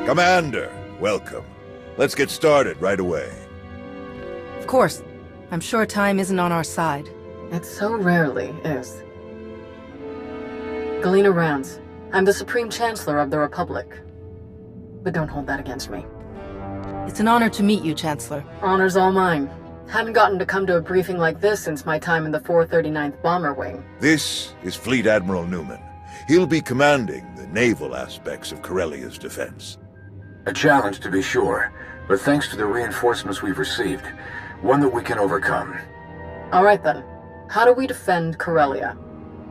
Commander, welcome. Let's get started right away. Of course. I'm sure time isn't on our side. It so rarely is. Galena Rands. I'm the Supreme Chancellor of the Republic. But don't hold that against me. It's an honor to meet you, Chancellor. Honor's all mine. Haven't gotten to come to a briefing like this since my time in the 439th Bomber Wing. This is Fleet Admiral Newman. He'll be commanding the naval aspects of Corellia's defense. A challenge, to be sure, but thanks to the reinforcements we've received, one that we can overcome. All right then. How do we defend Corellia?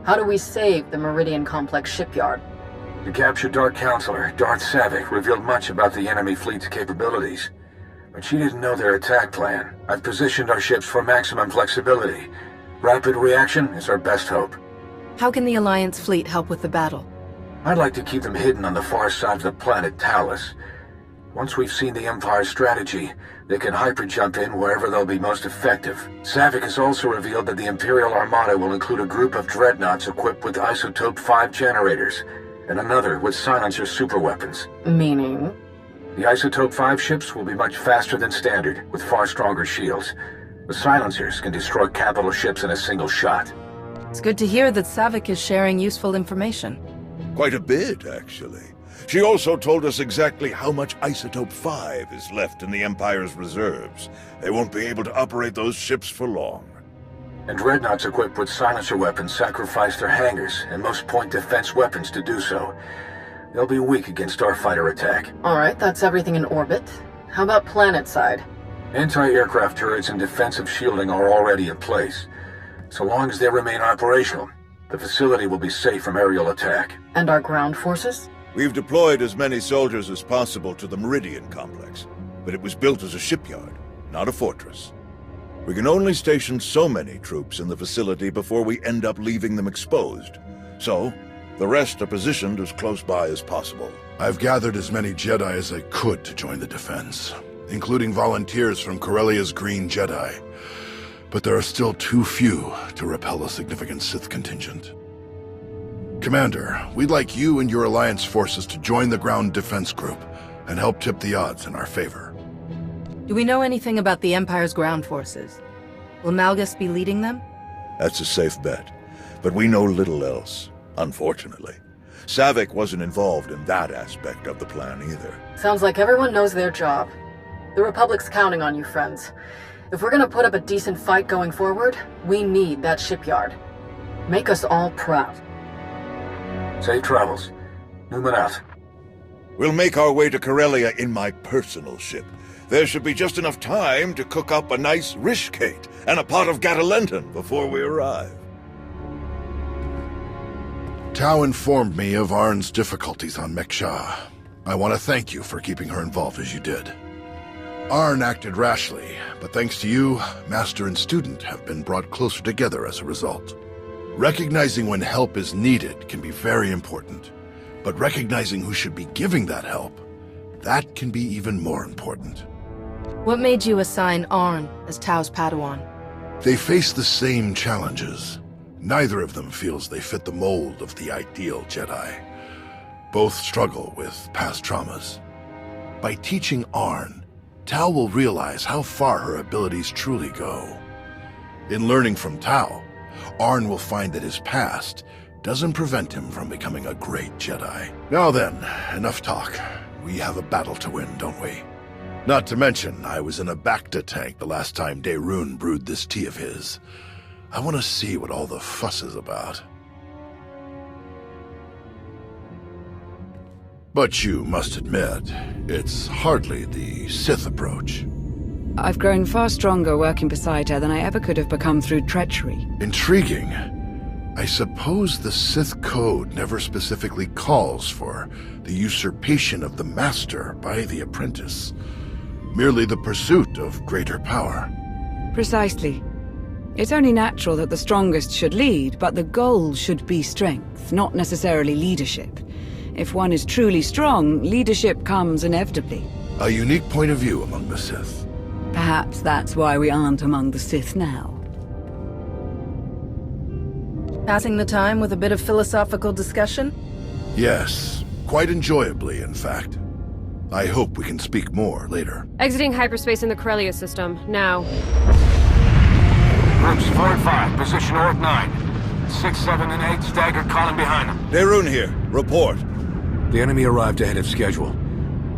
How do we save the Meridian Complex shipyard? The captured Dark Counselor, Darth Savik, revealed much about the enemy fleet's capabilities. But she didn't know their attack plan. I've positioned our ships for maximum flexibility. Rapid reaction is our best hope. How can the Alliance fleet help with the battle? I'd like to keep them hidden on the far side of the planet Talos. Once we've seen the Empire's strategy, they can hyper-jump in wherever they'll be most effective. Savik has also revealed that the Imperial Armada will include a group of dreadnoughts equipped with Isotope 5 generators, and another with silencer superweapons. Meaning? The Isotope 5 ships will be much faster than standard, with far stronger shields. The silencers can destroy capital ships in a single shot. It's good to hear that Savik is sharing useful information. Quite a bit, actually. She also told us exactly how much Isotope 5 is left in the Empire's reserves. They won't be able to operate those ships for long. And dreadnoughts equipped with silencer weapons sacrifice their hangars and most point defense weapons to do so. They'll be weak against starfighter attack. Alright, that's everything in orbit. How about planet side? Anti-aircraft turrets and defensive shielding are already in place. So long as they remain operational, the facility will be safe from aerial attack. And our ground forces? We've deployed as many soldiers as possible to the Meridian Complex, but it was built as a shipyard, not a fortress. We can only station so many troops in the facility before we end up leaving them exposed. So, the rest are positioned as close by as possible. I've gathered as many Jedi as I could to join the defense, including volunteers from Corellia's Green Jedi. But there are still too few to repel a significant Sith contingent. Commander, we'd like you and your Alliance forces to join the ground defense group and help tip the odds in our favor. Do we know anything about the Empire's ground forces? Will Malgus be leading them? That's a safe bet, but we know little else, unfortunately. Savik wasn't involved in that aspect of the plan either. Sounds like everyone knows their job. The Republic's counting on you, friends. If we're gonna put up a decent fight going forward, we need that shipyard. Make us all proud. Safe travels. Newman out. We'll make our way to Corellia in my personal ship. There should be just enough time to cook up a nice rishkate and a pot of Gatalenton before we arrive. Tau informed me of Arn's difficulties on Meksha. I want to thank you for keeping her involved as you did. Arn acted rashly, but thanks to you, Master and Student have been brought closer together as a result. Recognizing when help is needed can be very important, but recognizing who should be giving that help, that can be even more important. What made you assign Arn as Tau's Padawan? They face the same challenges. Neither of them feels they fit the mold of the ideal Jedi. Both struggle with past traumas. By teaching Arn, Tau will realize how far her abilities truly go. In learning from Tau, Arn will find that his past doesn't prevent him from becoming a great Jedi. Now then, enough talk. We have a battle to win, don't we? Not to mention, I was in a Bacta tank the last time Daerun brewed this tea of his. I want to see what all the fuss is about. But you must admit, it's hardly the Sith approach. I've grown far stronger working beside her than I ever could have become through treachery. Intriguing. I suppose the Sith Code never specifically calls for the usurpation of the Master by the apprentice. Merely the pursuit of greater power. Precisely. It's only natural that the strongest should lead, but the goal should be strength, not necessarily leadership. If one is truly strong, leadership comes inevitably. A unique point of view among the Sith. Perhaps that's why we aren't among the Sith now. Passing the time with a bit of philosophical discussion? Yes, quite enjoyably, in fact. I hope we can speak more later. Exiting hyperspace in the Corellia system, now. Groups 4 and 5, position Orc 9. 6, 7, and 8, staggered column behind them. Daerun here. Report. The enemy arrived ahead of schedule.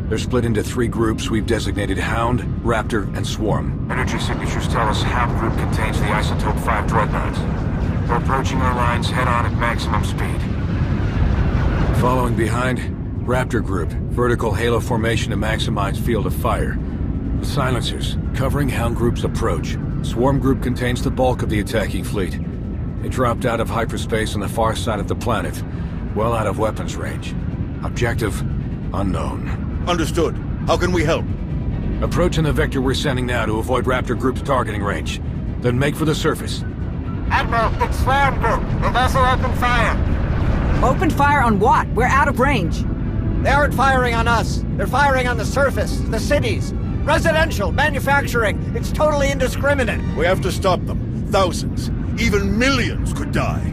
They're split into 3 groups we've designated Hound, Raptor, and Swarm. Energy signatures tell us Hound group contains the Isotope 5 dreadnoughts. They're approaching our lines head-on at maximum speed. Following behind, Raptor group, vertical halo formation to maximize field of fire. The silencers, covering Hound group's approach. Swarm group contains the bulk of the attacking fleet. They dropped out of hyperspace on the far side of the planet, well out of weapons range. Objective, unknown. Understood. How can we help? Approaching the vector we're sending now to avoid Raptor group's targeting range. Then make for the surface. Admiral, it's Swarm Group. The vessel opened fire. Open fire on what? We're out of range. They aren't firing on us. They're firing on the surface, the cities. Residential, manufacturing. It's totally indiscriminate. We have to stop them. Thousands, even millions could die.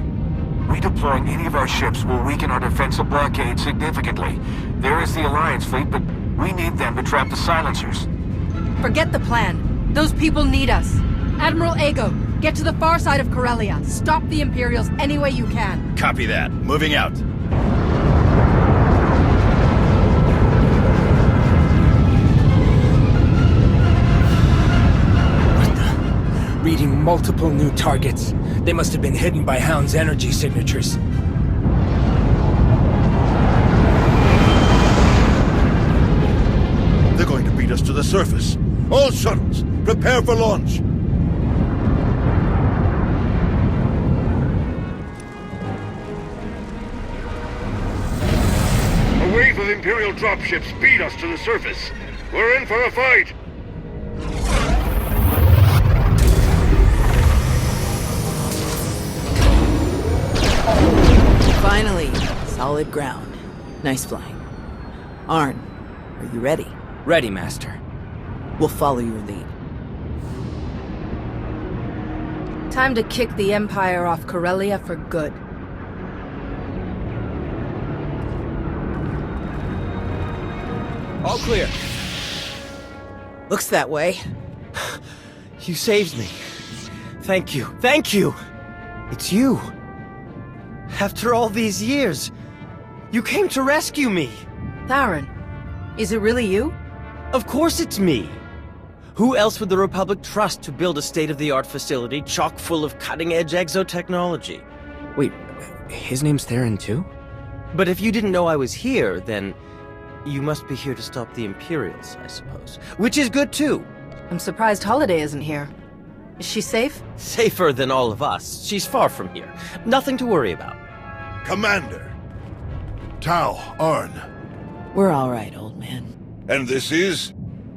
Redeploying any of our ships will weaken our defensive blockade significantly. There is the Alliance fleet, but we need them to trap the silencers. Forget the plan. Those people need us. Admiral Ago, get to the far side of Corellia. Stop the Imperials any way you can. Copy that. Moving out. Reading multiple new targets. They must have been hidden by Hound's energy signatures. They're going to beat us to the surface. All shuttles, prepare for launch. A wave of Imperial dropships beat us to the surface. We're in for a fight. Finally, solid ground. Nice flying. Arn, are you ready? Ready, Master. We'll follow your lead. Time to kick the Empire off Corellia for good. All clear. Looks that way. You saved me. Thank you. Thank you! It's you. After all these years, you came to rescue me. Theron, is it really you? Of course it's me. Who else would the Republic trust to build a state-of-the-art facility chock full of cutting-edge exotechnology? Wait, his name's Theron too? But if you didn't know I was here, then you must be here to stop the Imperials, I suppose. Which is good too. I'm surprised Holiday isn't here. Is she safe? Safer than all of us. She's far from here. Nothing to worry about. Commander. Tau, Arn. We're all right, old man. And this is?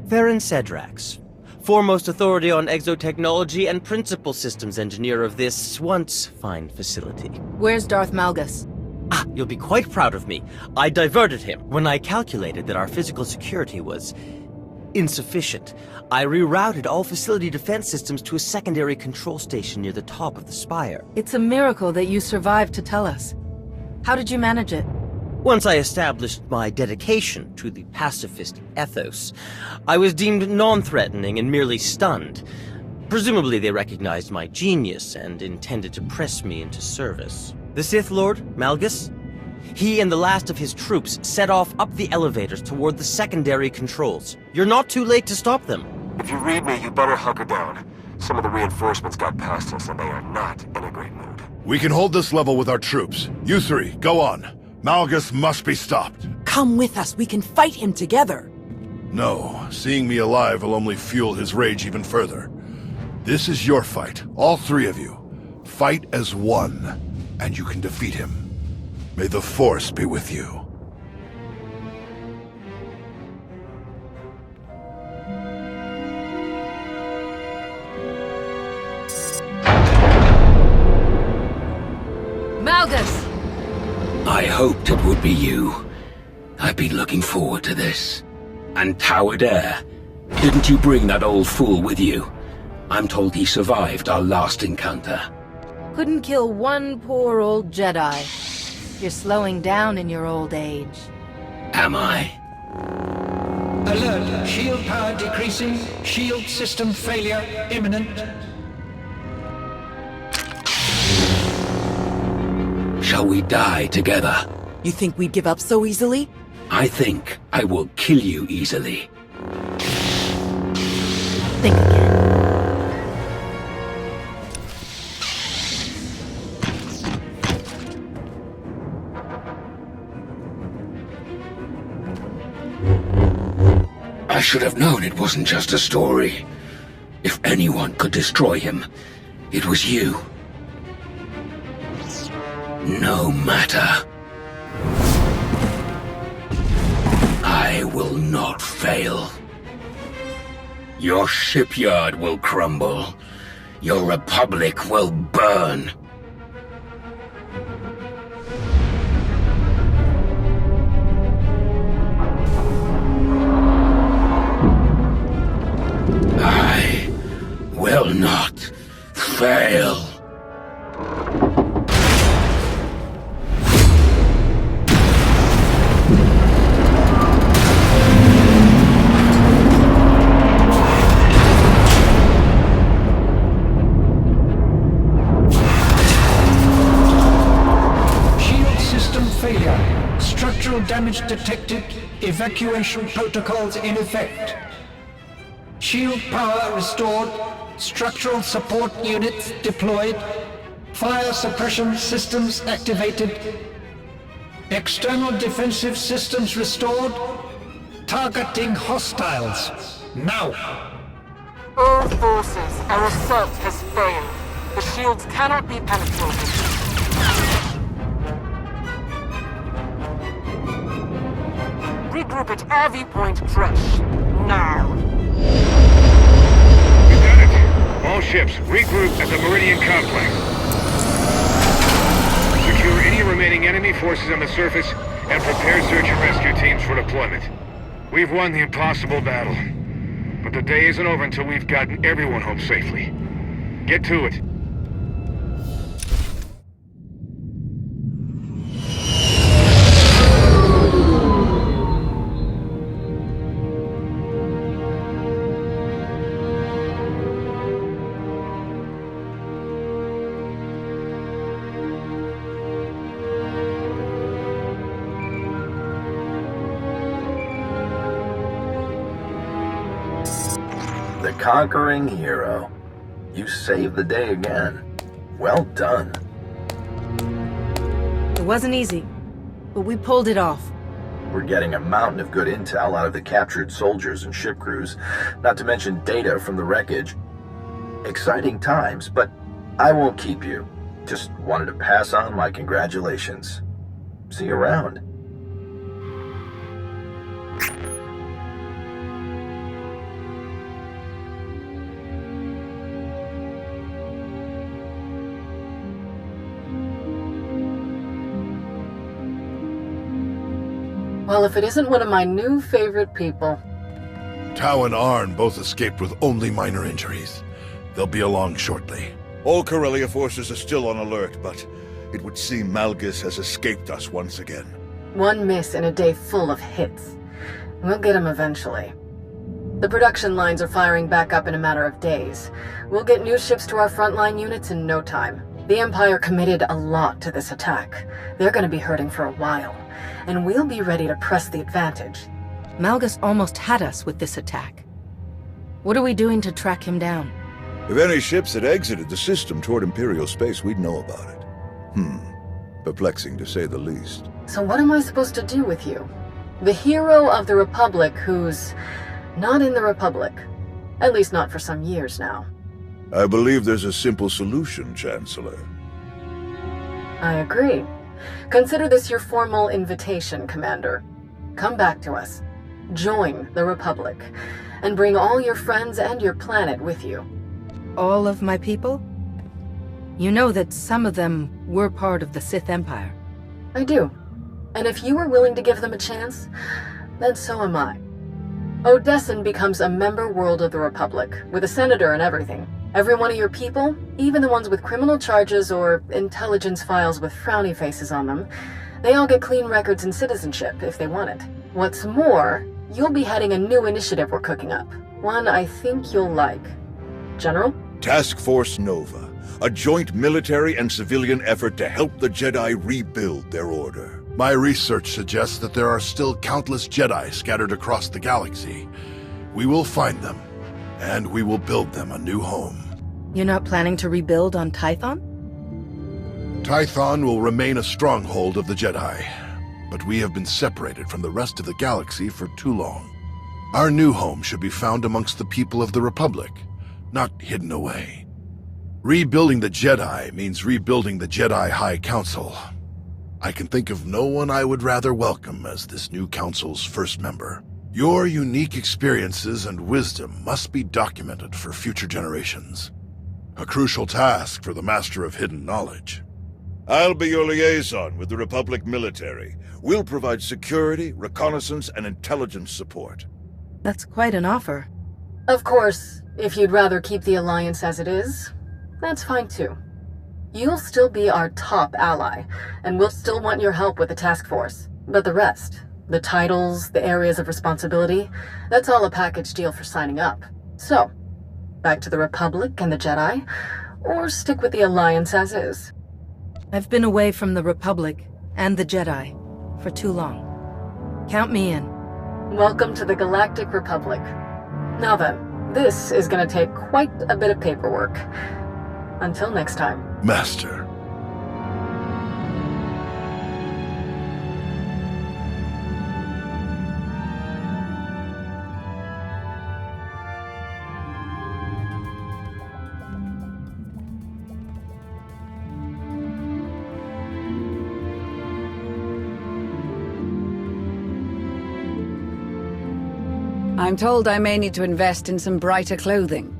Theron Cedrax, foremost authority on exotechnology and principal systems engineer of this once fine facility. Where's Darth Malgus? Ah, you'll be quite proud of me. I diverted him when I calculated that our physical security was insufficient. I rerouted all facility defense systems to a secondary control station near the top of the spire. It's a miracle that you survived to tell us. How did you manage it? Once I established my dedication to the pacifist ethos, I was deemed non-threatening and merely stunned. Presumably they recognized my genius and intended to press me into service. The Sith Lord, Malgus, he and the last of his troops set off up the elevators toward the secondary controls. You're not too late to stop them. If you read me, you better hunker down. Some of the reinforcements got past us and they are not in a great mood. We can hold this level with our troops. You three, go on. Malgus must be stopped. Come with us. We can fight him together. No, seeing me alive will only fuel his rage even further. This is your fight, all 3 of you. Fight as one, and you can defeat him. May the Force be with you. Malgus! I hoped it would be you. I've been looking forward to this. And Tau Adair, didn't you bring that old fool with you? I'm told he survived our last encounter. Couldn't kill one poor old Jedi. You're slowing down in your old age. Am I? Alert, shield power decreasing, shield system failure imminent. Shall we die together? You think we'd give up so easily? I think I will kill you easily. Think again. I should have known it wasn't just a story. If anyone could destroy him, it was you. No matter. I will not fail. Your shipyard will crumble. Your republic will burn. I will not fail. Damage detected. Evacuation protocols in effect. Shield power restored. Structural support units deployed. Fire suppression systems activated. External defensive systems restored. Targeting hostiles. Now. All forces, our assault has failed. The shields cannot be penetrated. Regroup at RV Point Fresh. Now. You got it. All ships, regroup at the Meridian Complex. Secure any remaining enemy forces on the surface and prepare search and rescue teams for deployment. We've won the impossible battle. But the day isn't over until we've gotten everyone home safely. Get to it. The conquering hero. You saved the day again. Well done. It wasn't easy, but we pulled it off. We're getting a mountain of good intel out of the captured soldiers and ship crews, not to mention data from the wreckage. Exciting times, but I won't keep you. Just wanted to pass on my congratulations. See you around. Well, if it isn't one of my new favorite people. Tau and Arn both escaped with only minor injuries. They'll be along shortly. All Corellia forces are still on alert, but it would seem Malgus has escaped us once again. One miss in a day full of hits. We'll get him eventually. The production lines are firing back up in a matter of days. We'll get new ships to our frontline units in no time. The Empire committed a lot to this attack. They're going to be hurting for a while, and we'll be ready to press the advantage. Malgus almost had us with this attack. What are we doing to track him down? If any ships had exited the system toward Imperial space, we'd know about it. Perplexing to say the least. So what am I supposed to do with you? The hero of the Republic who's not in the Republic. At least not for some years now. I believe there's a simple solution, Chancellor. I agree. Consider this your formal invitation, Commander. Come back to us. Join the Republic. And bring all your friends and your planet with you. All of my people? You know that some of them were part of the Sith Empire. I do. And if you were willing to give them a chance, then so am I. Odessan becomes a member world of the Republic, with a senator and everything. Every one of your people, even the ones with criminal charges or intelligence files with frowny faces on them, they all get clean records and citizenship if they want it. What's more, you'll be heading a new initiative we're cooking up. One I think you'll like. General? Task Force Nova, a joint military and civilian effort to help the Jedi rebuild their order. My research suggests that there are still countless Jedi scattered across the galaxy. We will find them, and we will build them a new home. You're not planning to rebuild on Tython? Tython will remain a stronghold of the Jedi, but we have been separated from the rest of the galaxy for too long. Our new home should be found amongst the people of the Republic, not hidden away. Rebuilding the Jedi means rebuilding the Jedi High Council. I can think of no one I would rather welcome as this new council's first member. Your unique experiences and wisdom must be documented for future generations. A crucial task for the Master of Hidden Knowledge. I'll be your liaison with the Republic military. We'll provide security, reconnaissance, and intelligence support. That's quite an offer. Of course, if you'd rather keep the Alliance as it is, that's fine too. You'll still be our top ally, and we'll still want your help with the task force. But the rest, the titles, the areas of responsibility, that's all a package deal for signing up. So, back to the Republic and the Jedi, or stick with the Alliance as is. I've been away from the Republic and the Jedi for too long. Count me in. Welcome to the Galactic Republic. Now then, this is gonna take quite a bit of paperwork. Until next time. Master. I'm told I may need to invest in some brighter clothing.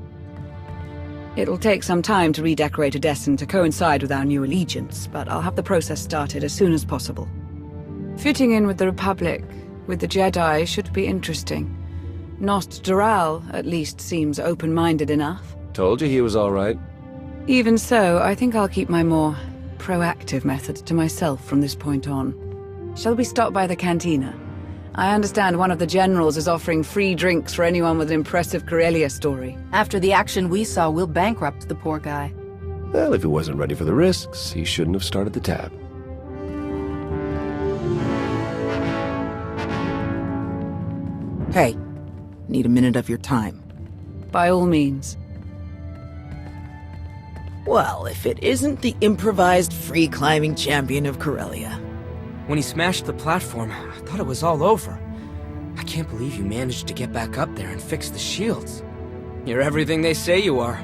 It'll take some time to redecorate a descendant to coincide with our new allegiance, but I'll have the process started as soon as possible. Fitting in with the Republic, with the Jedi, should be interesting. Nost Doral, at least, seems open-minded enough. Told you he was all right. Even so, I think I'll keep my more proactive methods to myself from this point on. Shall we stop by the cantina? I understand one of the generals is offering free drinks for anyone with an impressive Corellia story. After the action we saw, we'll bankrupt the poor guy. Well, if he wasn't ready for the risks, he shouldn't have started the tab. Hey, need a minute of your time. By all means. Well, if it isn't the improvised free-climbing champion of Corellia. When he smashed the platform, I thought it was all over. I can't believe you managed to get back up there and fix the shields. You're everything they say you are.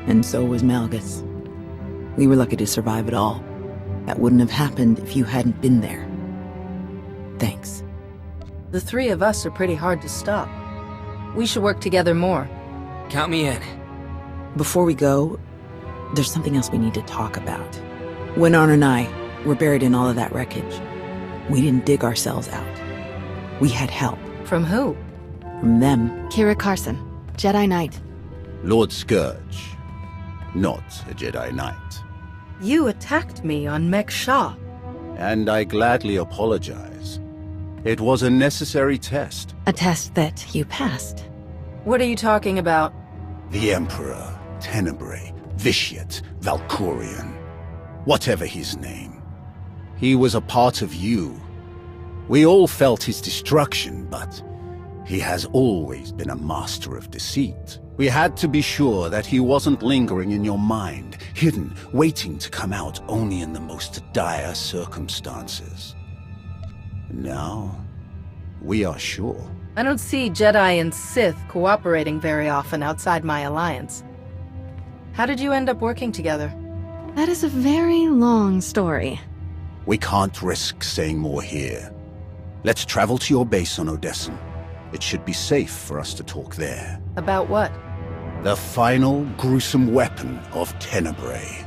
And so was Malgus. We were lucky to survive it all. That wouldn't have happened if you hadn't been there. Thanks. The three of us are pretty hard to stop. We should work together more. Count me in. Before we go, there's something else we need to talk about. When Arn and I were buried in all of that wreckage, we didn't dig ourselves out. We had help. From who? From them. Kira Carson, Jedi Knight. Lord Scourge, not a Jedi Knight. You attacked me on Mek Shah. And I gladly apologize. It was a necessary test. A test that you passed. What are you talking about? The Emperor, Tenebrae, Vitiate, Valkorian, whatever his name. He was a part of you. We all felt his destruction, but he has always been a master of deceit. We had to be sure that he wasn't lingering in your mind, hidden, waiting to come out only in the most dire circumstances. Now, we are sure. I don't see Jedi and Sith cooperating very often outside my alliance. How did you end up working together? That is a very long story. We can't risk saying more here. Let's travel to your base on Odessen. It should be safe for us to talk there. About what? The final gruesome weapon of Tenebrae.